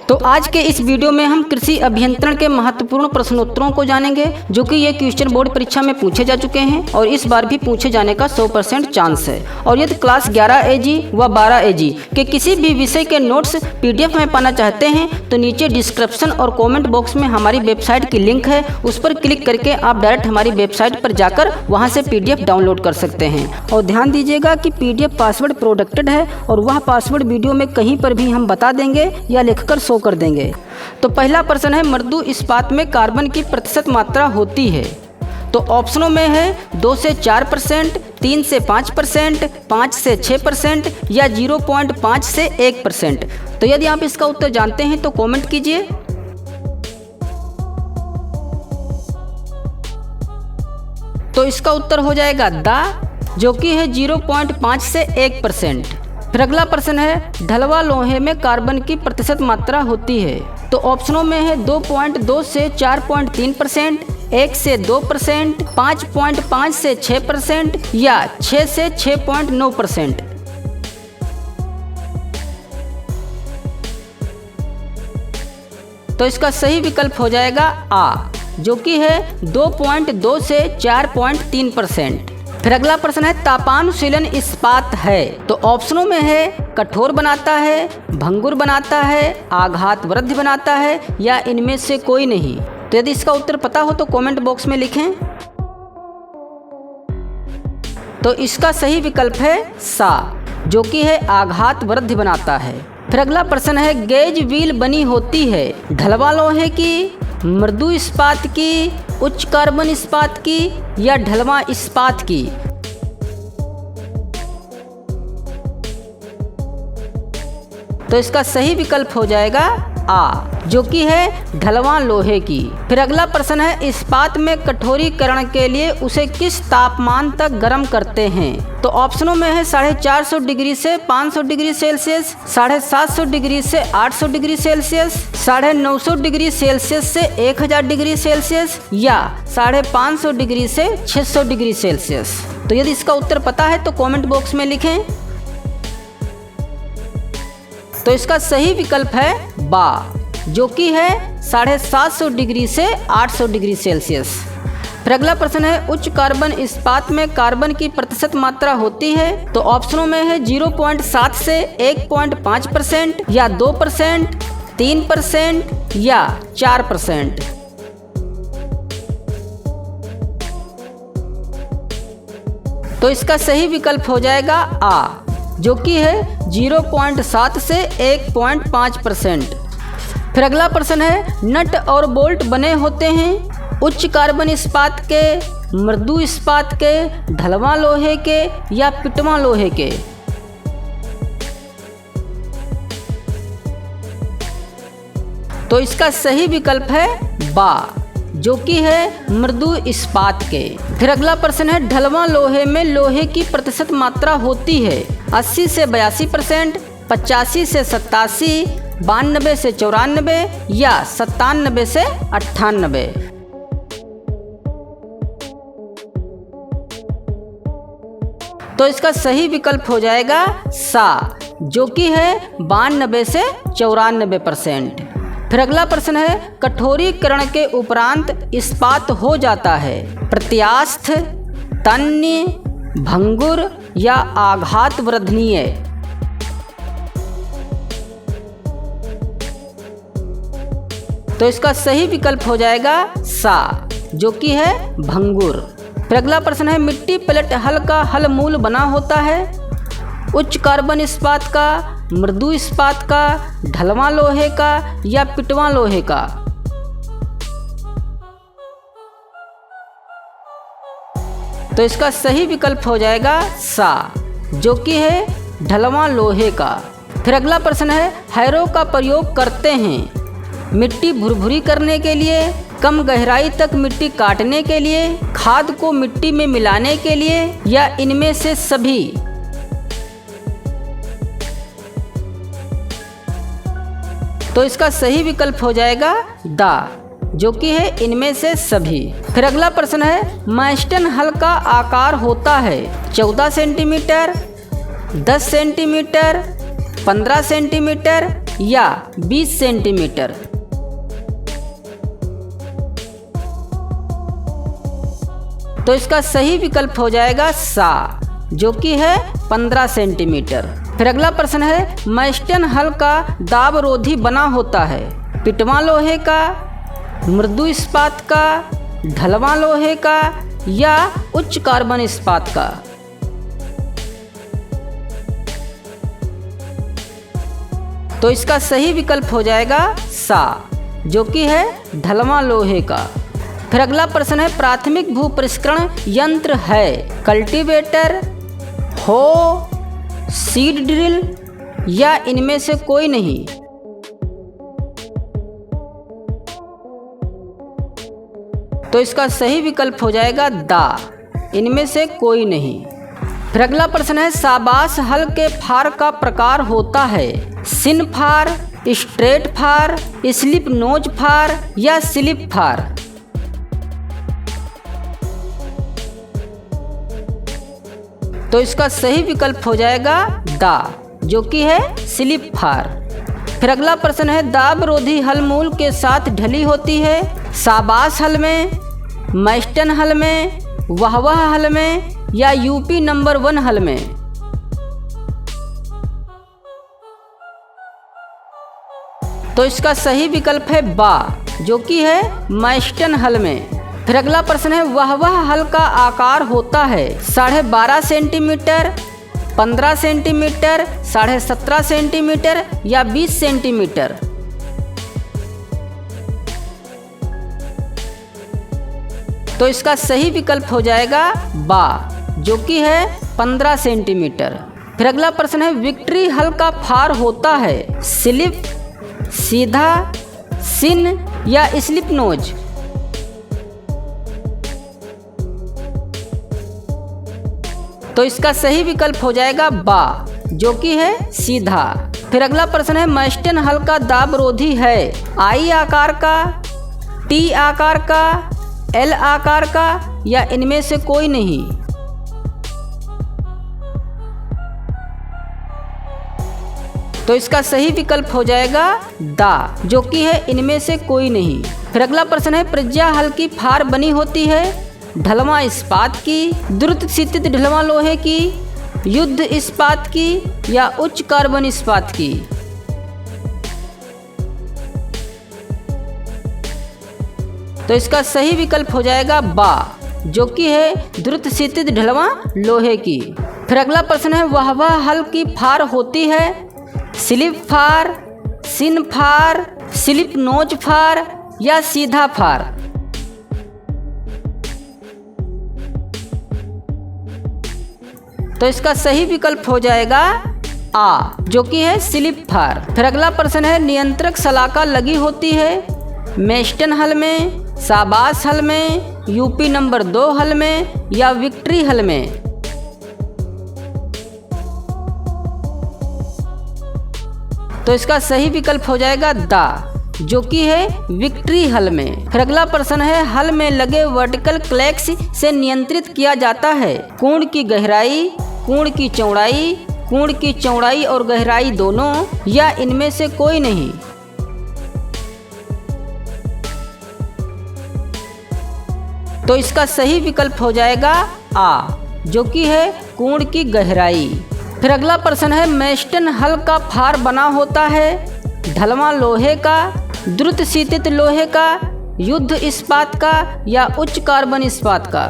तो आज के इस वीडियो में हम कृषि अभियंत्रण के महत्वपूर्ण प्रश्नोत्तरों को जानेंगे, जो कि ये क्वेश्चन बोर्ड परीक्षा में पूछे जा चुके हैं और इस बार भी पूछे जाने का 100% चांस है। और यदि क्लास 11 AG व 12 AG के किसी भी विषय के नोट्स PDF में पाना चाहते हैं तो नीचे डिस्क्रिप्शन और कमेंट बॉक्स में हमारी वेबसाइट की लिंक है, उस पर क्लिक करके आप डायरेक्ट हमारी वेबसाइट पर जाकर वहाँ से PDF डाउनलोड कर सकते हैं। और ध्यान दीजिएगा कि PDF पासवर्ड प्रोटेक्टेड है और वह पासवर्ड वीडियो में कहीं पर भी हम बता देंगे या लिखकर शो कर देंगे। तो पहला प्रश्न है, मृदु इस्पात में कार्बन की प्रतिशत मात्रा होती है? तो ऑप्शनों में है 2 से 4%, 3 से 5%, 5 से 6% या 0.5 से 1%। तो यदि आप इसका उत्तर जानते हैं तो कमेंट कीजिए। तो इसका उत्तर हो जाएगा दा, जो कि है 0.5 से 1%। फिर अगला प्रश्न है, ढलवा लोहे में कार्बन की प्रतिशत मात्रा होती है? तो ऑप्शनों में है 2.2 से 4.3%, 1 से 2%, 5.5 से 6% या 6 से 6.9%। तो इसका सही विकल्प हो जाएगा आ, जो कि है 2.2 से 4.3%। फिर अगला प्रश्न है, तापानुशीलन इस्पात है? तो ऑप्शनों में है कठोर बनाता है, भंगुर बनाता है, आघात वृद्धि बनाता है या इनमें से कोई नहीं। तो यदि इसका उत्तर पता हो तो कमेंट बॉक्स में लिखें। तो इसका सही विकल्प है सा, जो कि है आघात वृद्धि बनाता है। फिर अगला प्रश्न है, गेज व्हील बनी होती है ढलवा लोहे की, मृदु इस्पात की, उच्च कार्बन इस्पात की या ढलवा इस्पात की? तो इसका सही विकल्प हो जाएगा आ, जो कि है ढलवा लोहे की। फिर अगला प्रश्न है, इस्पात में कठोरीकरण के लिए उसे किस तापमान तक गर्म करते हैं? तो ऑप्शनों में है 450 डिग्री से 500 डिग्री सेल्सियस, 750 डिग्री से 800 डिग्री सेल्सियस, 950 डिग्री सेल्सियस से 1000 डिग्री सेल्सियस या 550 डिग्री से 600 डिग्री सेल्सियस। तो यदि इसका उत्तर पता है तो कमेंट बॉक्स में लिखें। तो इसका सही विकल्प है बा, जो कि है 750 डिग्री से 800 डिग्री सेल्सियस। फिर अगला प्रश्न है, उच्च कार्बन इस्पात में कार्बन की प्रतिशत मात्रा होती है? तो ऑप्शनों में है 0.7 से 1.5% या 2%, 3% या 4%। तो इसका सही विकल्प हो जाएगा आ, जो कि है 0.7 से 1.5%। फिर अगला प्रश्न है, नट और बोल्ट बने होते हैं उच्च कार्बन इस्पात के, मृदु इस्पात के, ढलवा लोहे के या पिटवा लोहे के? तो इसका सही विकल्प है बा, जो कि है मृदु इस्पात के। फिर अगला प्रश्न है, ढलवा लोहे में लोहे की प्रतिशत मात्रा होती है 80 से 82%, 85 से 87, 92 से 94 या 97 से 98? तो इसका सही विकल्प हो जाएगा सा, जो कि है 92 से 94%। फिर अगला प्रश्न है, कठोरीकरण के उपरांत इस्पात हो जाता है प्रत्यास्थ, तन्य, भंगुर या आघात वर्धनीय? तो इसका सही विकल्प हो जाएगा सा, जो कि है भंगुर। फिर अगला प्रश्न है, मिट्टी प्लेट हल का हल मूल बना होता है उच्च कार्बन इस्पात का, मृदु इस्पात का, ढलवा लोहे का या पिटवा लोहे का? तो इसका सही विकल्प हो जाएगा सा, जो कि है ढलवा लोहे का। फिर अगला प्रश्न है, हैरो का प्रयोग करते हैं मिट्टी भुरभुरी करने के लिए, कम गहराई तक मिट्टी काटने के लिए, खाद को मिट्टी में मिलाने के लिए या इनमें से सभी? तो इसका सही विकल्प हो जाएगा दा, जो कि है इनमें से सभी। फिर अगला प्रश्न है, मैस्टन हल का आकार होता है 14 सेंटीमीटर, 10 सेंटीमीटर, 15 सेंटीमीटर या 20 सेंटीमीटर। तो इसका सही विकल्प हो जाएगा सा, जो कि है 15 सेंटीमीटर। फिर अगला प्रश्न है, मैस्टन हल का दाबरोधी बना होता है पिटवा लोहे का, मृदु इस्पात का, ढलवा लोहे का या उच्च कार्बन इस्पात का। तो इसका सही विकल्प हो जाएगा सा, जो कि है ढलवा लोहे का। फिर अगला प्रश्न है, प्राथमिक भू परिष्करण यंत्र है कल्टीवेटर, हो, सीड ड्रिल या इनमें से कोई नहीं। तो इसका सही विकल्प हो जाएगा दा, इनमें से कोई नहीं। फिर अगला प्रश्न है, शाबाश हल के फार का प्रकार होता है सिन फार, स्ट्रेट फार, स्लिप नोज फार या स्लिप फार। तो इसका सही विकल्प हो जाएगा दा, जो कि है स्लिप फार। फिर अगला प्रश्न है, दाबरोधी हल मूल के साथ ढली होती है शाबाश हल में, मैस्टन हल में, वाहवाह हल में या यूपी नंबर 1 हल में। तो इसका सही विकल्प है बा, जो कि है मैस्टन हल में। फिर अगला प्रश्न है, वाहवाह हल का आकार होता है 12.5 सेंटीमीटर, 15 सेंटीमीटर, 17.5 सेंटीमीटर या 20 सेंटीमीटर। तो इसका सही विकल्प हो जाएगा बा, जो कि है 15 सेंटीमीटर। फिर अगला प्रश्न है, विक्ट्री हल का फार होता है स्लिप, सीधा, सिन या स्लिप नोज। तो इसका सही विकल्प हो जाएगा बा, जो कि है सीधा। फिर अगला प्रश्न है, मैस्टन हल का दाबरोधी है आई आकार का, टी आकार का, एल आकार का या इनमें से कोई नहीं। तो इसका सही विकल्प हो जाएगा दा, जो कि है इनमें से कोई नहीं। फिर अगला प्रश्न है, प्रज्ञा हल की फार बनी होती है ढलवा इस्पात की, द्रुत शीतित ढलवा लोहे की, युद्ध इस्पात की या उच्च कार्बन इस्पात की। तो इसका सही विकल्प हो जाएगा बा, जो कि है द्रुत शीतित ढलवा लोहे की। फिर अगला प्रश्न है, वाहवाह हल की फार होती है स्लिप फार, सिन फार, स्लिप नोज फार या सीधा फार। तो इसका सही विकल्प हो जाएगा आ, जो कि है स्लिप फार। फिर अगला प्रश्न है, नियंत्रक सलाका लगी होती है मैस्टन हल में, शाबाश हल में, यूपी नंबर 2 हल में या विक्ट्री हल में। तो इसका सही विकल्प हो जाएगा दा, जो कि है विक्ट्री हल में। फिर अगला प्रश्न है, हल में लगे वर्टिकल क्लैक्स से नियंत्रित किया जाता है कोण की गहराई, कोण की चौड़ाई, कोण की चौड़ाई और गहराई दोनों या इनमें से कोई नहीं। तो इसका सही विकल्प हो जाएगा आ, जो कि है कोण की गहराई। फिर अगला प्रश्न है, मैस्टन हल का फार बना होता है ढलवा लोहे का, द्रुत शीतित लोहे का, युद्ध इस्पात का या उच्च कार्बन इस्पात का।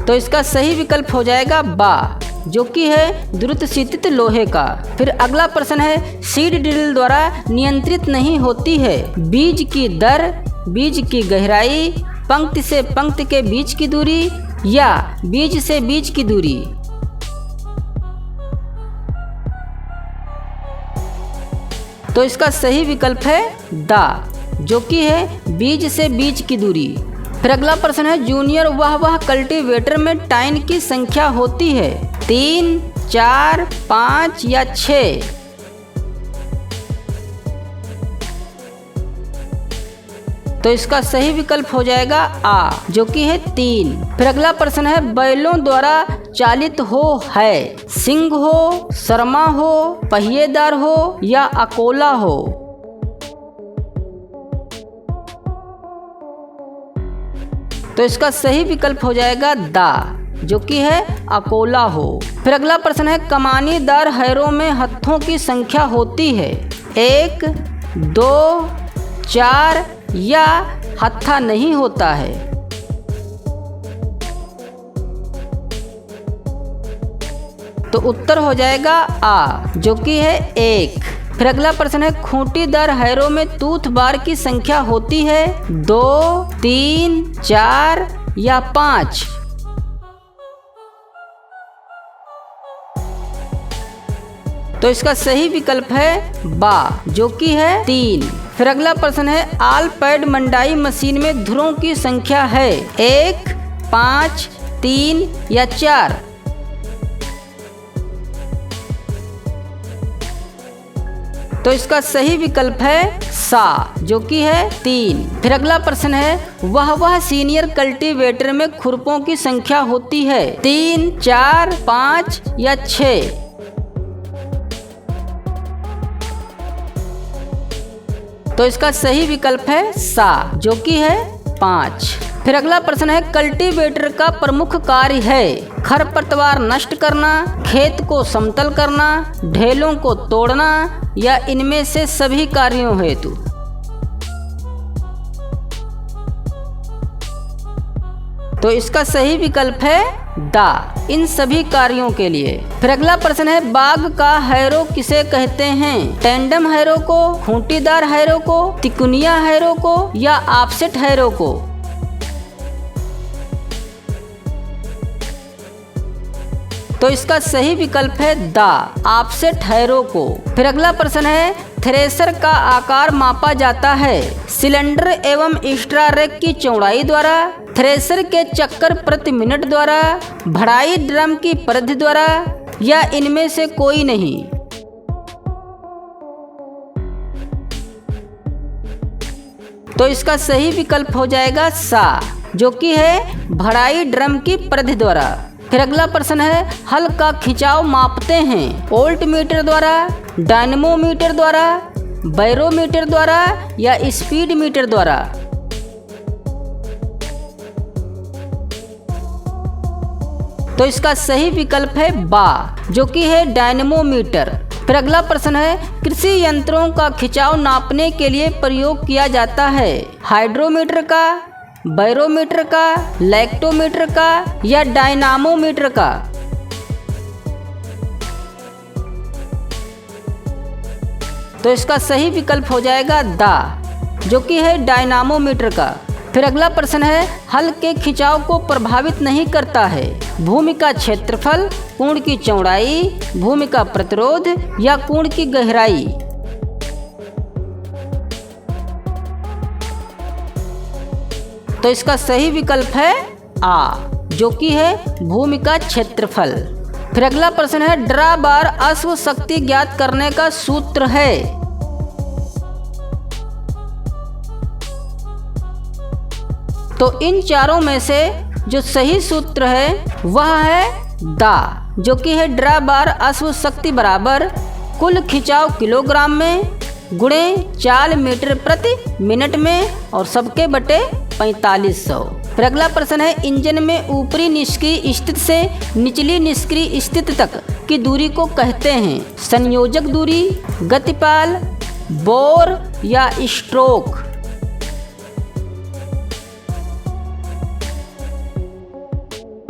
तो इसका सही विकल्प हो जाएगा बा, जो कि है द्रुत शीतित लोहे का। फिर अगला प्रश्न है, सीड ड्रिल द्वारा नियंत्रित नहीं होती है बीज की दर, बीज की गहराई, पंक्ति से पंक्ति के बीच की दूरी या बीज से बीज की दूरी। तो इसका सही विकल्प है दा, जो कि है बीज से बीज की दूरी। फिर अगला प्रश्न है, जूनियर वाहवाह कल्टीवेटर में टाइन की संख्या होती है 3, 4, 5 या 6। तो इसका सही विकल्प हो जाएगा आ, जो कि है 3। फिर अगला प्रश्न है, बैलों द्वारा चालित हो है, सिंह हो, शर्मा हो, पहिएदार हो या अकोला हो। तो इसका सही विकल्प हो जाएगा दा, जो कि है अकोला हो। फिर अगला प्रश्न है, कमानीदार हैरों में हत्थों की संख्या होती है 1, 2, 4 या हत्था नहीं होता है। तो उत्तर हो जाएगा आ, जो कि है 1। फिर अगला प्रश्न है, खूंटीदार हैरों में तूथ बार की संख्या होती है 2, 3, 4 या 5। तो इसका सही विकल्प है बा, जो कि है 3। फिर अगला प्रश्न है, आल पैड मंडाई मशीन में धुरों की संख्या है 1, 5, 3 या 4। तो इसका सही विकल्प है सा, जो कि है 3। फिर अगला प्रश्न है, वह सीनियर कल्टीवेटर में खुरपों की संख्या होती है 3, 4, 5 या 6। तो इसका सही विकल्प है सा, जो कि है 5। फिर अगला प्रश्न है, कल्टीवेटर का प्रमुख कार्य है खरपतवार नष्ट करना, खेत को समतल करना, ढेलों को तोड़ना या इनमें से सभी कार्यों हेतु। तो इसका सही विकल्प है दा, इन सभी कार्यों के लिए। फिर अगला प्रश्न है, बाघ का हैरो किसे कहते हैं? टेंडम हैरो को, खूंटीदार हैरो को, तिकुनिया हैरो को या ऑफसेट हैरो को। तो इसका सही विकल्प है दा, ऑफसेट हैरो को। फिर अगला प्रश्न है, थ्रेशर का आकार मापा जाता है सिलेंडर एवं एक्स्ट्रा रेक की चौड़ाई द्वारा, थ्रेशर के चक्कर प्रति मिनट द्वारा, भराई ड्रम की परिधि द्वारा या इनमें से कोई नहीं। तो इसका सही विकल्प हो जाएगा सा, जो कि है भराई ड्रम की परिधि द्वारा। फिर अगला प्रश्न है, हल का खिंचाव मापते हैं वोल्ट मीटर द्वारा, डायनेमोमीटर द्वारा, बैरोमीटर द्वारा या स्पीड मीटर द्वारा। तो इसका सही विकल्प है बा, जो कि है डायनेमोमीटर। फिर अगला प्रश्न है, कृषि यंत्रों का खिंचाव नापने के लिए प्रयोग किया जाता है हाइड्रोमीटर का, बैरोमीटर का, लैक्टोमीटर का या डायनामोमीटर का। तो इसका सही विकल्प हो जाएगा दा, जो कि है डायनामोमीटर का। फिर अगला प्रश्न है, हल के खिंचाव को प्रभावित नहीं करता है भूमि का क्षेत्रफल, कूड़ की चौड़ाई, भूमि का प्रतिरोध या कूड़ की गहराई। तो इसका सही विकल्प है आ, जो कि है भूमि का क्षेत्रफल। फिर अगला प्रश्न है, ड्रा बार अश्व शक्ति ज्ञात करने का सूत्र है। तो इन चारों में से जो सही सूत्र है वह है दा, जो कि है ड्रा बार अश्व शक्ति बराबर कुल खिंचाव किलोग्राम में गुणे चाल मीटर प्रति मिनट में और सबके बटे 4500। फिर अगला प्रश्न है, इंजन में ऊपरी निष्क्रिय स्थिति से निचली निष्क्रिय स्थिति तक की दूरी को कहते हैं संयोजक दूरी, गतिपाल, बोर या स्ट्रोक।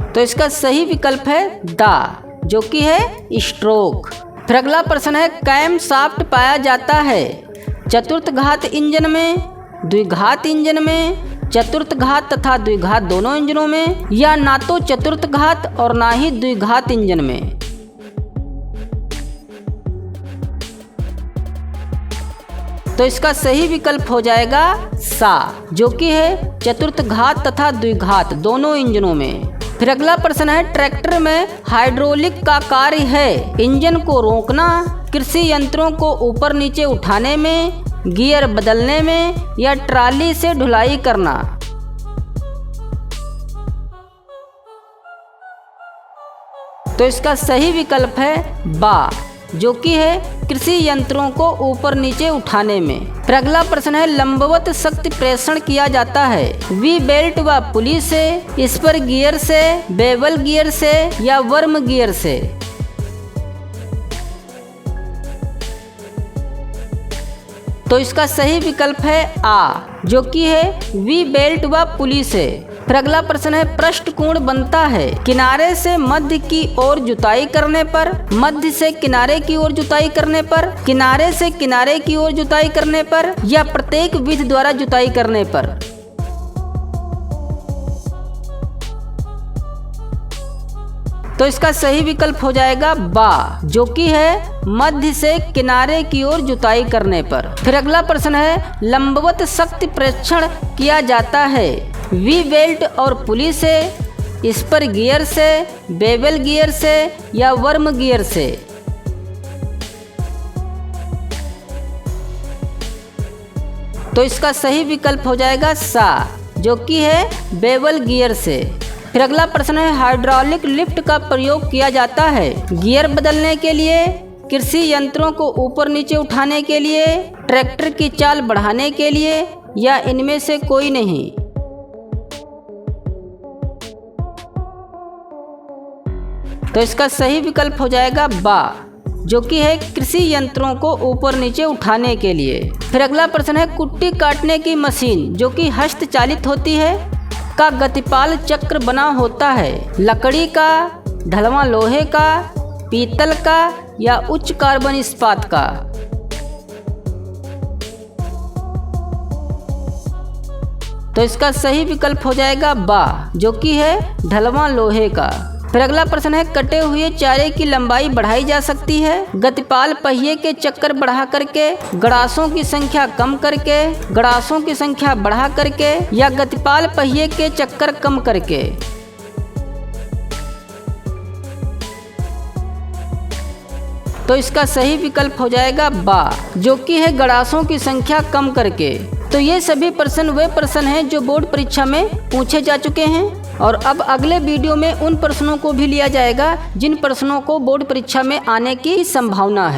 तो इसका सही विकल्प है दा, जो कि है स्ट्रोक। फिर अगला प्रश्न है, कैम शाफ्ट पाया जाता है चतुर्थ घात इंजन में, द्विघात इंजन में, चतुर्थ घात तथा द्विघात दोनों इंजनों में या ना तो चतुर्थ घात और ना ही द्विघात इंजन में। तो इसका सही विकल्प हो जाएगा सा, जो कि है चतुर्थ घात तथा द्विघात दोनों इंजनों में। फिर अगला प्रश्न है, ट्रैक्टर में हाइड्रोलिक का कार्य है इंजन को रोकना, कृषि यंत्रों को ऊपर नीचे उठाने में, गियर बदलने में या ट्राली से ढुलाई करना। तो इसका सही विकल्प है बा, जो कि है कृषि यंत्रों को ऊपर नीचे उठाने में। फिर अगला प्रश्न है लंबवत शक्ति प्रेषण किया जाता है वी बेल्ट व पुली से, स्पर गियर से, बेवल गियर से या वर्म गियर से। तो इसका सही विकल्प है आ, जो कि है वी बेल्ट व पुली से। फिर अगला प्रश्न है पृष्ठ कोण बनता है किनारे से मध्य की ओर जुताई करने पर, मध्य से किनारे की ओर जुताई करने पर, किनारे से किनारे की ओर जुताई करने पर या प्रत्येक विधि द्वारा जुताई करने पर। तो इसका सही विकल्प हो जाएगा बा, जो कि है मध्य से किनारे की ओर जुताई करने पर। फिर अगला प्रश्न है लंबवत शक्ति प्रेषण किया जाता है वी बेल्ट और पुली से, स्पर गियर से, बेवल गियर से या वर्म गियर से। तो इसका सही विकल्प हो जाएगा सा, जो कि है बेवल गियर से। फिर अगला प्रश्न है हाइड्रोलिक लिफ्ट का प्रयोग किया जाता है गियर बदलने के लिए, कृषि यंत्रों को ऊपर नीचे उठाने के लिए, ट्रैक्टर की चाल बढ़ाने के लिए या इनमें से कोई नहीं। तो इसका सही विकल्प हो जाएगा बा, जो कि है कृषि यंत्रों को ऊपर नीचे उठाने के लिए। फिर अगला प्रश्न है कुट्टी काटने की मशीन जो कि हस्तचालित होती है का गतिपाल चक्र बना होता है लकड़ी का, ढलवां लोहे का, पीतल का या उच्च कार्बन इस्पात का। तो इसका सही विकल्प हो जाएगा बा, जो कि है ढलवां लोहे का। फिर अगला प्रश्न है कटे हुए चारे की लंबाई बढ़ाई जा सकती है गतिपाल पहिए के चक्कर बढ़ा करके, गड़ासों की संख्या कम करके, गड़ासों की संख्या बढ़ा करके या गतिपाल पहिए के चक्कर कम करके। तो इसका सही विकल्प हो जाएगा बा, जो कि है गड़ासों की संख्या कम करके। तो ये सभी प्रश्न वे प्रश्न हैं जो बोर्ड परीक्षा में पूछे जा चुके हैं और अब अगले वीडियो में उन प्रश्नों को भी लिया जाएगा जिन प्रश्नों को बोर्ड परीक्षा में आने की संभावना है।